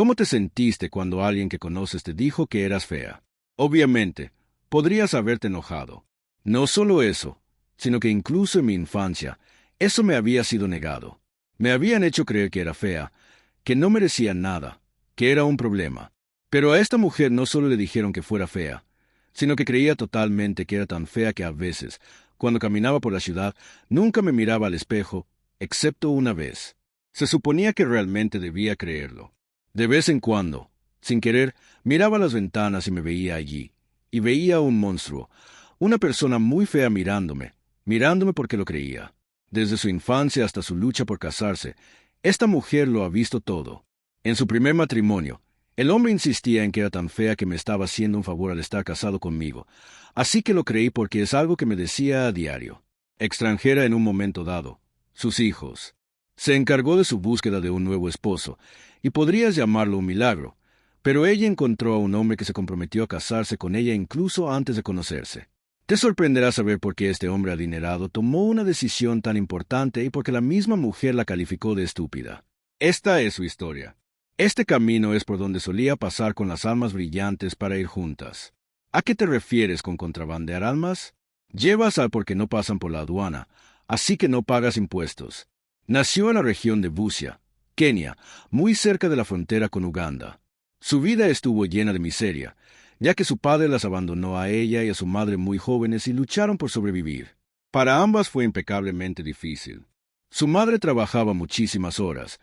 ¿Cómo te sentiste cuando alguien que conoces te dijo que eras fea? Obviamente, podrías haberte enojado. No solo eso, sino que incluso en mi infancia, eso me había sido negado. Me habían hecho creer que era fea, que no merecía nada, que era un problema. Pero a esta mujer no solo le dijeron que fuera fea, sino que creía totalmente que era tan fea que a veces, cuando caminaba por la ciudad, nunca me miraba al espejo, excepto una vez. Se suponía que realmente debía creerlo. De vez en cuando, sin querer, miraba las ventanas y me veía allí, y veía un monstruo, una persona muy fea mirándome porque lo creía. Desde su infancia hasta su lucha por casarse, esta mujer lo ha visto todo. En su primer matrimonio, el hombre insistía en que era tan fea que me estaba haciendo un favor al estar casado conmigo, así que lo creí porque es algo que me decía a diario. Extranjera en un momento dado, sus hijos. Se encargó de su búsqueda de un nuevo esposo, y podrías llamarlo un milagro, pero ella encontró a un hombre que se comprometió a casarse con ella incluso antes de conocerse. Te sorprenderá saber por qué este hombre adinerado tomó una decisión tan importante y por qué la misma mujer la calificó de estúpida. Esta es su historia. Este camino es por donde solía pasar con las almas brillantes para ir juntas. ¿A qué te refieres con contrabandear almas? Llevas al porque no pasan por la aduana, así que no pagas impuestos. Nació en la región de Busia, Kenia, muy cerca de la frontera con Uganda. Su vida estuvo llena de miseria, ya que su padre las abandonó a ella y a su madre muy jóvenes y lucharon por sobrevivir. Para ambas fue impecablemente difícil. Su madre trabajaba muchísimas horas,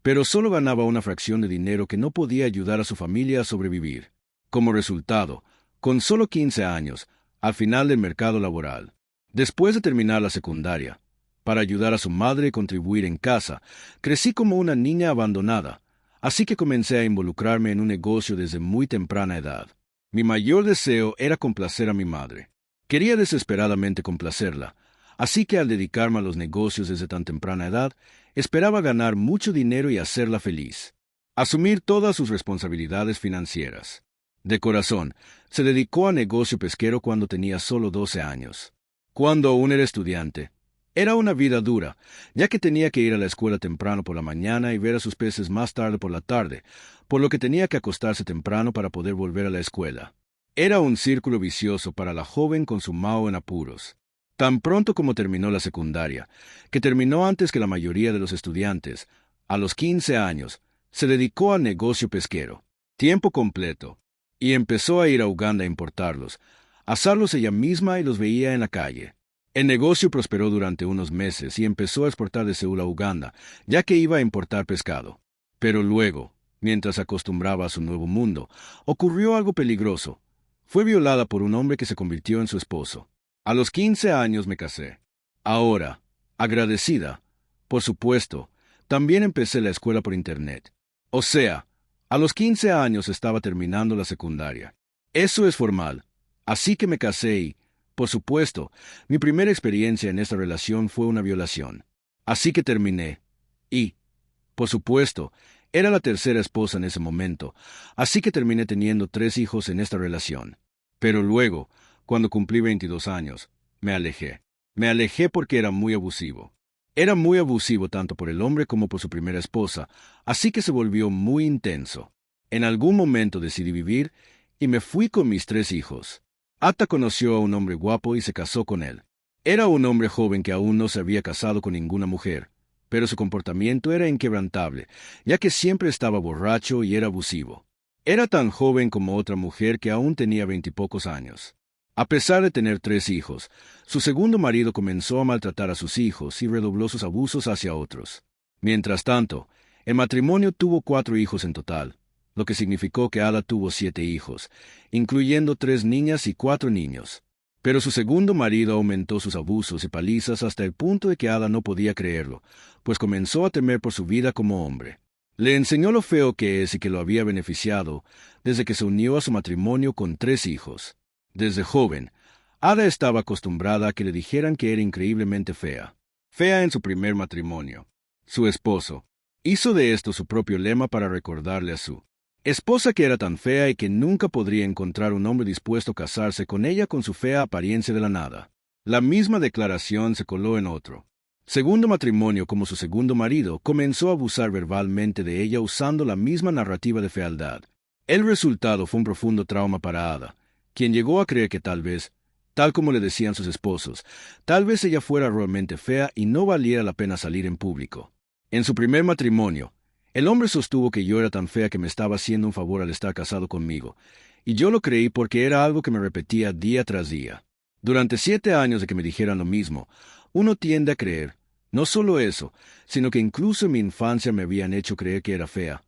pero solo ganaba una fracción de dinero que no podía ayudar a su familia a sobrevivir. Como resultado, con solo 15 años, al final del mercado laboral, después de terminar la secundaria, para ayudar a su madre y contribuir en casa, crecí como una niña abandonada, así que comencé a involucrarme en un negocio desde muy temprana edad. Mi mayor deseo era complacer a mi madre. Quería desesperadamente complacerla, así que al dedicarme a los negocios desde tan temprana edad, esperaba ganar mucho dinero y hacerla feliz. Asumir todas sus responsabilidades financieras. De corazón, se dedicó a negocio pesquero cuando tenía solo 12 años. Cuando aún era estudiante, era una vida dura, ya que tenía que ir a la escuela temprano por la mañana y ver a sus peces más tarde por la tarde, por lo que tenía que acostarse temprano para poder volver a la escuela. Era un círculo vicioso para la joven con su mao en apuros. Tan pronto como terminó la secundaria, que terminó antes que la mayoría de los estudiantes, a los 15 años, se dedicó al negocio pesquero, tiempo completo, y empezó a ir a Uganda a importarlos, asarlos ella misma y los veía en la calle. El negocio prosperó durante unos meses y empezó a exportar de Seúl a Uganda, ya que iba a importar pescado. Pero luego, mientras se acostumbraba a su nuevo mundo, ocurrió algo peligroso. Fue violada por un hombre que se convirtió en su esposo. A los 15 años me casé. Ahora, agradecida, por supuesto, también empecé la escuela por internet. O sea, a los 15 años estaba terminando la secundaria. Eso es formal. Así que me casé y, por supuesto, mi primera experiencia en esta relación fue una violación. Así que terminé. Y, por supuesto, era la tercera esposa en ese momento, así que terminé teniendo 3 hijos en esta relación. Pero luego, cuando cumplí 22 años, me alejé. Me alejé porque era muy abusivo. Era muy abusivo tanto por el hombre como por su primera esposa, así que se volvió muy intenso. En algún momento decidí vivir y me fui con mis 3 hijos. Atta conoció a un hombre guapo y se casó con él. Era un hombre joven que aún no se había casado con ninguna mujer, pero su comportamiento era inquebrantable, ya que siempre estaba borracho y era abusivo. Era tan joven como otra mujer que aún tenía 20 y pocos años. A pesar de tener 3 hijos, su segundo marido comenzó a maltratar a sus hijos y redobló sus abusos hacia otros. Mientras tanto, el matrimonio tuvo 4 hijos en total, lo que significó que Ada tuvo 7 hijos, incluyendo 3 niñas y 4 niños. Pero su segundo marido aumentó sus abusos y palizas hasta el punto de que Ada no podía creerlo, pues comenzó a temer por su vida como hombre. Le enseñó lo feo que es y que lo había beneficiado desde que se unió a su matrimonio con 3 hijos. Desde joven, Ada estaba acostumbrada a que le dijeran que era increíblemente fea. Fea en su primer matrimonio. Su esposo hizo de esto su propio lema para recordarle a su esposa que era tan fea y que nunca podría encontrar un hombre dispuesto a casarse con ella con su fea apariencia de la nada. La misma declaración se coló en otro. segundo matrimonio como su segundo marido, comenzó a abusar verbalmente de ella usando la misma narrativa de fealdad. El resultado fue un profundo trauma para Ada, quien llegó a creer que tal vez, tal como le decían sus esposos, tal vez ella fuera realmente fea y no valiera la pena salir en público. En su primer matrimonio, el hombre sostuvo que yo era tan fea que me estaba haciendo un favor al estar casado conmigo, y yo lo creí porque era algo que me repetía día tras día. Durante 7 años de que me dijeran lo mismo, uno tiende a creer, no solo eso, sino que incluso en mi infancia me habían hecho creer que era fea,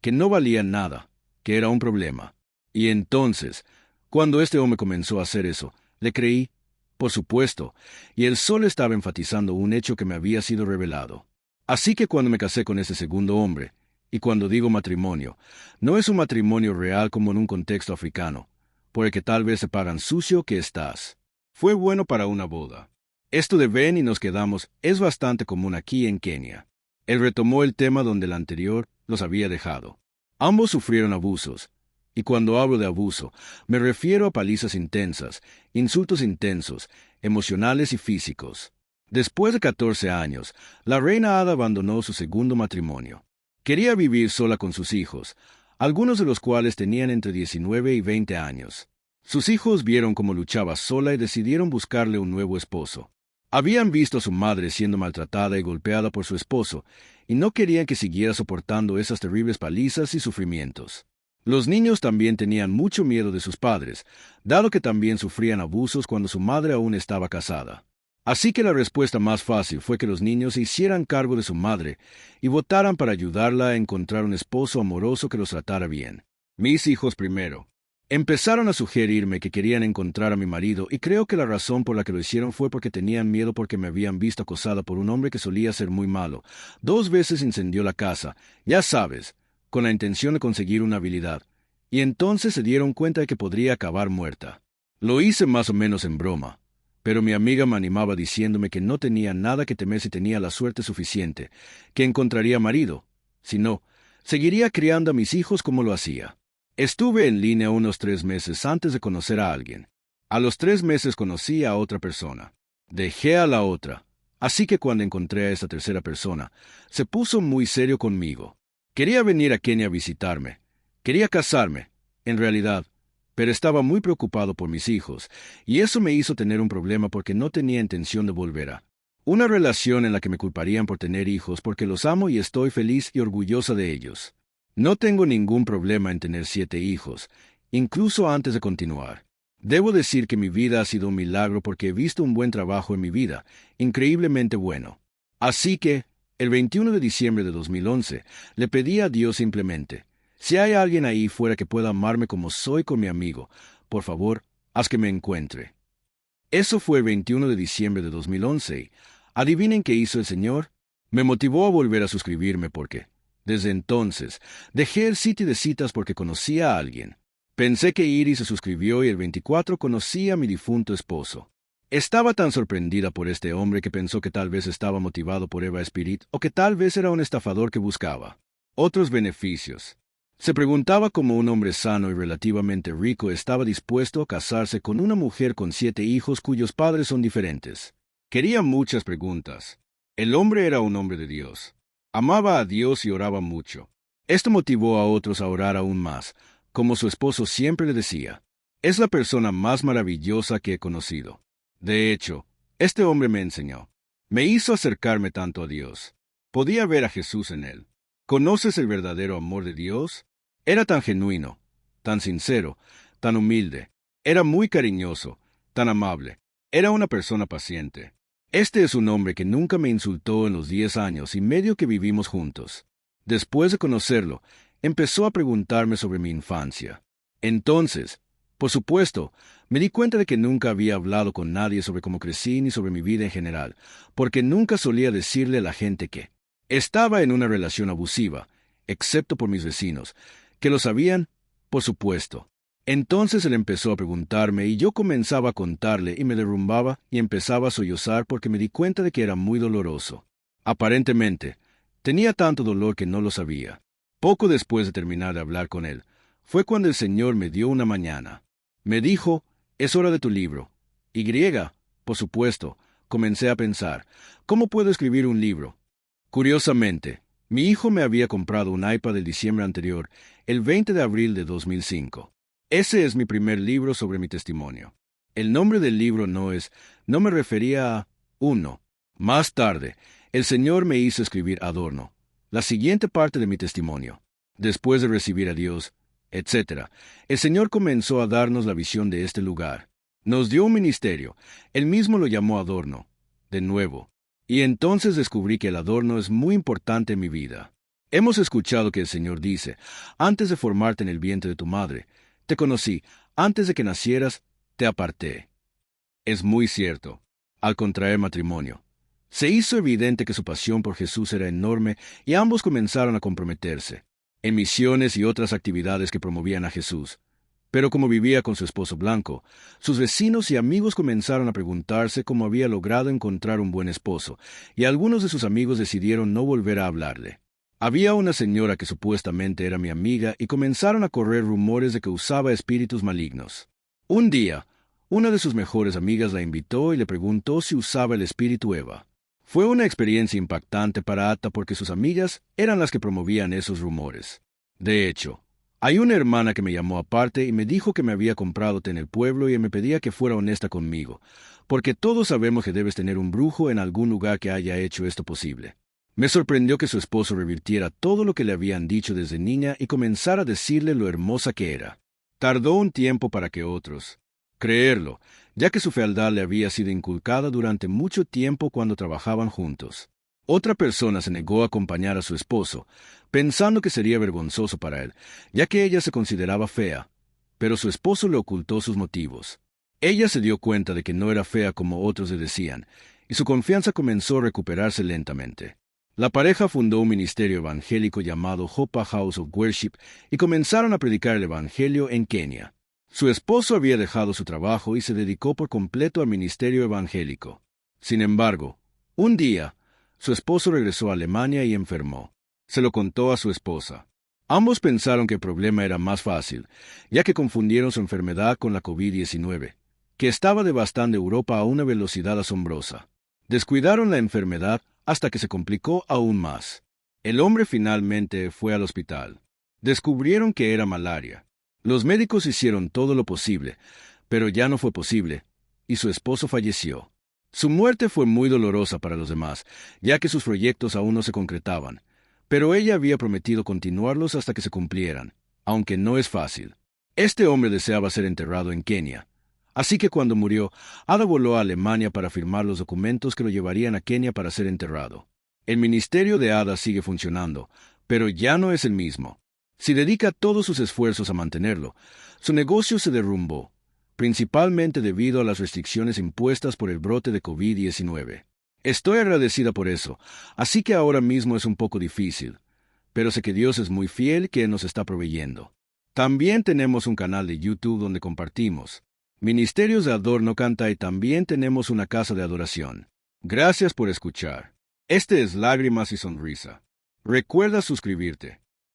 que no valía nada, que era un problema. Y entonces, cuando este hombre comenzó a hacer eso, le creí, por supuesto, y él solo estaba enfatizando un hecho que me había sido revelado. Así que cuando me casé con ese segundo hombre, y cuando digo matrimonio, no es un matrimonio real como en un contexto africano, por el que tal vez se pagan sucio que estás. Fue bueno para una boda. Esto de ven y nos quedamos es bastante común aquí en Kenia. Él retomó el tema donde el anterior los había dejado. Ambos sufrieron abusos, y cuando hablo de abuso, me refiero a palizas intensas, insultos intensos, emocionales y físicos. Después de 14 años, la reina Ada abandonó su segundo matrimonio. Quería vivir sola con sus hijos, algunos de los cuales tenían entre 19 y 20 años. Sus hijos vieron cómo luchaba sola y decidieron buscarle un nuevo esposo. Habían visto a su madre siendo maltratada y golpeada por su esposo, y no querían que siguiera soportando esas terribles palizas y sufrimientos. Los niños también tenían mucho miedo de sus padres, dado que también sufrían abusos cuando su madre aún estaba casada. Así que la respuesta más fácil fue que los niños se hicieran cargo de su madre y votaran para ayudarla a encontrar un esposo amoroso que los tratara bien. Mis hijos primero. Empezaron a sugerirme que querían encontrar a mi marido y creo que la razón por la que lo hicieron fue porque tenían miedo porque me habían visto acosada por un hombre que solía ser muy malo. 2 veces incendió la casa, ya sabes, con la intención de conseguir una habilidad, y entonces se dieron cuenta de que podría acabar muerta. Lo hice más o menos en broma, pero mi amiga me animaba diciéndome que no tenía nada que temer si tenía la suerte suficiente, que encontraría marido. Si no, seguiría criando a mis hijos como lo hacía. Estuve en línea unos 3 meses antes de conocer a alguien. A los 3 meses conocí a otra persona. Dejé a la otra. Así que cuando encontré a esa tercera persona, se puso muy serio conmigo. Quería venir a Kenia a visitarme. Quería casarme, en realidad, pero estaba muy preocupado por mis hijos, y eso me hizo tener un problema porque no tenía intención de volver a una relación en la que me culparían por tener hijos porque los amo y estoy feliz y orgullosa de ellos. No tengo ningún problema en tener 7 hijos, incluso antes de continuar. Debo decir que mi vida ha sido un milagro porque he visto un buen trabajo en mi vida, increíblemente bueno. Así que, el 21 de diciembre de 2011, le pedí a Dios simplemente, si hay alguien ahí fuera que pueda amarme como soy con mi amigo, por favor, haz que me encuentre. Eso fue el 21 de diciembre de 2011. ¿Adivinen qué hizo el Señor? Me motivó a volver a suscribirme porque, desde entonces, dejé el sitio de citas porque conocía a alguien. Pensé que Iris se suscribió y el 24 conocí a mi difunto esposo. Estaba tan sorprendida por este hombre que pensó que tal vez estaba motivado por Eva Spirit o que tal vez era un estafador que buscaba otros beneficios. Se preguntaba cómo un hombre sano y relativamente rico estaba dispuesto a casarse con una mujer con 7 hijos cuyos padres son diferentes. Quería muchas preguntas. El hombre era un hombre de Dios. Amaba a Dios y oraba mucho. Esto motivó a otros a orar aún más, como su esposo siempre le decía. Es la persona más maravillosa que he conocido. De hecho, este hombre me enseñó. Me hizo acercarme tanto a Dios. Podía ver a Jesús en él. ¿Conoces el verdadero amor de Dios? Era tan genuino, tan sincero, tan humilde. Era muy cariñoso, tan amable. Era una persona paciente. Este es un hombre que nunca me insultó en los 10 años y medio que vivimos juntos. Después de conocerlo, empezó a preguntarme sobre mi infancia. Entonces, por supuesto, me di cuenta de que nunca había hablado con nadie sobre cómo crecí ni sobre mi vida en general, porque nunca solía decirle a la gente que estaba en una relación abusiva, excepto por mis vecinos, que lo sabían, por supuesto. Entonces él empezó a preguntarme y yo comenzaba a contarle y me derrumbaba y empezaba a sollozar porque me di cuenta de que era muy doloroso. Aparentemente, tenía tanto dolor que no lo sabía. Poco después de terminar de hablar con él, fue cuando el Señor me dio una mañana. Me dijo, es hora de tu libro. Y, por supuesto, comencé a pensar, ¿cómo puedo escribir un libro? Curiosamente, mi hijo me había comprado un iPad el diciembre anterior, el 20 de abril de 2005. Ese es mi primer libro sobre mi testimonio. El nombre del libro no me refería a uno. Más tarde, el Señor me hizo escribir Adorno, la siguiente parte de mi testimonio. Después de recibir a Dios, etc., el Señor comenzó a darnos la visión de este lugar. Nos dio un ministerio, Él mismo lo llamó Adorno, de nuevo. Y entonces descubrí que el adorno es muy importante en mi vida. Hemos escuchado que el Señor dice, antes de formarte en el vientre de tu madre, te conocí, antes de que nacieras, te aparté. Es muy cierto. Al contraer matrimonio, se hizo evidente que su pasión por Jesús era enorme y ambos comenzaron a comprometerse en misiones y otras actividades que promovían a Jesús. Pero como vivía con su esposo blanco, sus vecinos y amigos comenzaron a preguntarse cómo había logrado encontrar un buen esposo, y algunos de sus amigos decidieron no volver a hablarle. Había una señora que supuestamente era mi amiga y comenzaron a correr rumores de que usaba espíritus malignos. Un día, una de sus mejores amigas la invitó y le preguntó si usaba el espíritu Eva. Fue una experiencia impactante para Atta porque sus amigas eran las que promovían esos rumores. De hecho, hay una hermana que me llamó aparte y me dijo que me había comprado té en el pueblo y me pedía que fuera honesta conmigo, porque todos sabemos que debes tener un brujo en algún lugar que haya hecho esto posible. Me sorprendió que su esposo revirtiera todo lo que le habían dicho desde niña y comenzara a decirle lo hermosa que era. Tardó un tiempo para que otros creerlo, ya que su fealdad le había sido inculcada durante mucho tiempo cuando trabajaban juntos. Otra persona se negó a acompañar a su esposo, pensando que sería vergonzoso para él, ya que ella se consideraba fea, pero su esposo le ocultó sus motivos. Ella se dio cuenta de que no era fea como otros le decían, y su confianza comenzó a recuperarse lentamente. La pareja fundó un ministerio evangélico llamado Hopa House of Worship y comenzaron a predicar el evangelio en Kenia. Su esposo había dejado su trabajo y se dedicó por completo al ministerio evangélico. Sin embargo, un día, su esposo regresó a Alemania y enfermó. Se lo contó a su esposa. Ambos pensaron que el problema era más fácil, ya que confundieron su enfermedad con la COVID-19, que estaba devastando Europa a una velocidad asombrosa. Descuidaron la enfermedad hasta que se complicó aún más. El hombre finalmente fue al hospital. Descubrieron que era malaria. Los médicos hicieron todo lo posible, pero ya no fue posible, y su esposo falleció. Su muerte fue muy dolorosa para los demás, ya que sus proyectos aún no se concretaban, pero ella había prometido continuarlos hasta que se cumplieran, aunque no es fácil. Este hombre deseaba ser enterrado en Kenia, así que cuando murió, Ada voló a Alemania para firmar los documentos que lo llevarían a Kenia para ser enterrado. El ministerio de Ada sigue funcionando, pero ya no es el mismo. Si dedica todos sus esfuerzos a mantenerlo, su negocio se derrumbó, principalmente debido a las restricciones impuestas por el brote de COVID-19. Estoy agradecida por eso, así que ahora mismo es un poco difícil, pero sé que Dios es muy fiel que nos está proveyendo. También tenemos un canal de YouTube donde compartimos ministerios de Adorno Canta y también tenemos una casa de adoración. Gracias por escuchar. Este es Lágrimas y Sonrisa. Recuerda suscribirte.